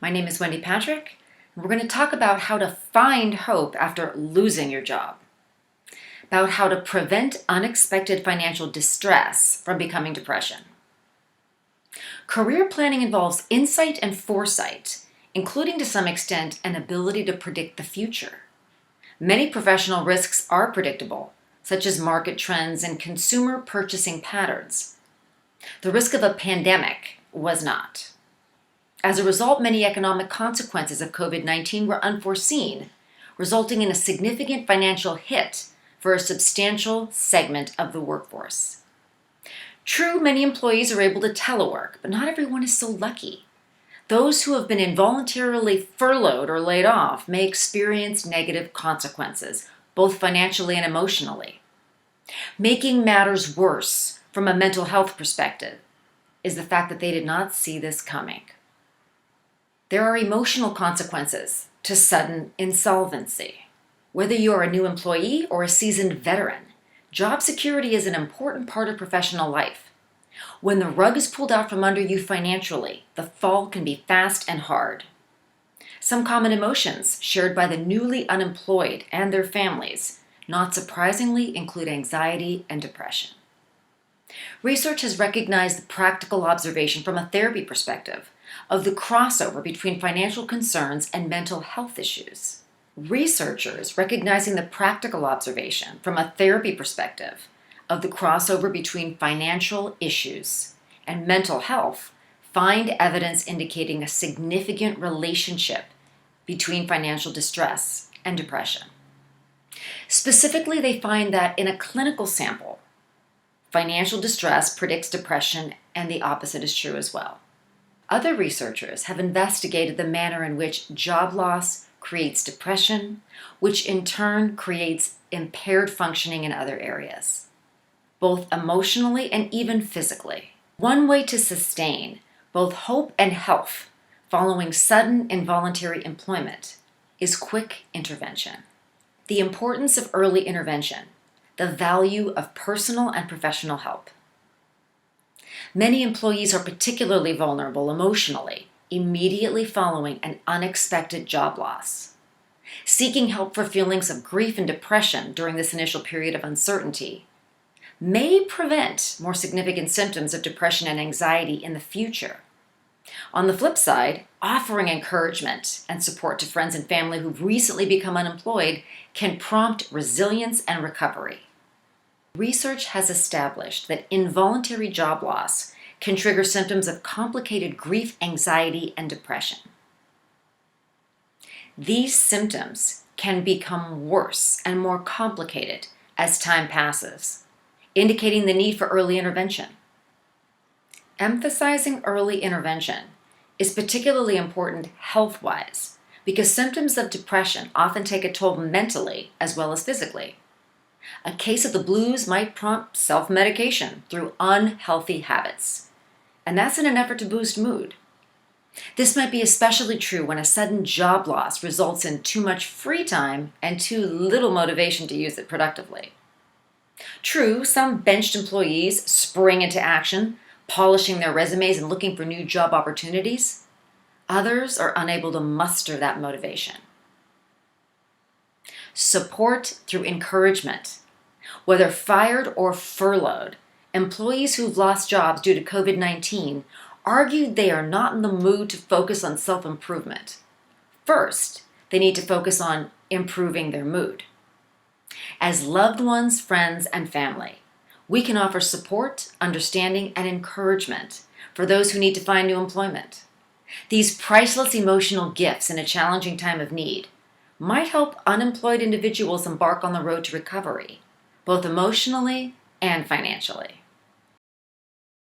My name is Wendy Patrick, and we're going to talk about how to find hope after losing your job, about how to prevent unexpected financial distress from becoming depression. Career planning involves insight and foresight, including to some extent an ability to predict the future. Many professional risks are predictable, such as market trends and consumer purchasing patterns. The risk of a pandemic was not. As a result, many economic consequences of COVID-19 were unforeseen, resulting in a significant financial hit for a substantial segment of the workforce. True, many employees are able to telework, but not everyone is so lucky. Those who have been involuntarily furloughed or laid off may experience negative consequences, both financially and emotionally. Making matters worse from a mental health perspective is the fact that they did not see this coming. There are emotional consequences to sudden insolvency. Whether you are a new employee or a seasoned veteran, job security is an important part of professional life. When the rug is pulled out from under you financially, the fall can be fast and hard. Some common emotions shared by the newly unemployed and their families, not surprisingly, include anxiety and depression. Research has recognized the practical observation from a therapy perspective of the crossover between financial concerns and mental health issues. Researchers recognizing the practical observation from a therapy perspective of the crossover between financial issues and mental health find evidence indicating a significant relationship between financial distress and depression. Specifically, they find that in a clinical sample, financial distress predicts depression, and the opposite is true as well. Other researchers have investigated the manner in which job loss creates depression, which in turn creates impaired functioning in other areas, both emotionally and even physically. One way to sustain both hope and health following sudden involuntary employment is quick intervention. The importance of early intervention, the value of personal and professional help. Many employees are particularly vulnerable emotionally immediately following an unexpected job loss. Seeking help for feelings of grief and depression during this initial period of uncertainty may prevent more significant symptoms of depression and anxiety in the future. On the flip side, offering encouragement and support to friends and family who've recently become unemployed can prompt resilience and recovery. Research has established that involuntary job loss can trigger symptoms of complicated grief, anxiety, and depression. These symptoms can become worse and more complicated as time passes, indicating the need for early intervention. Emphasizing early intervention is particularly important health-wise because symptoms of depression often take a toll mentally as well as physically. A case of the blues might prompt self-medication through unhealthy habits, and that's in an effort to boost mood. This might be especially true when a sudden job loss results in too much free time and too little motivation to use it productively. True, some benched employees spring into action, polishing their resumes and looking for new job opportunities. Others are unable to muster that motivation. Support through encouragement. Whether fired or furloughed, employees who've lost jobs due to COVID-19 argued they are not in the mood to focus on self-improvement. First, they need to focus on improving their mood. As loved ones, friends, and family, we can offer support, understanding, and encouragement for those who need to find new employment. These priceless emotional gifts in a challenging time of need might help unemployed individuals embark on the road to recovery, both emotionally and financially.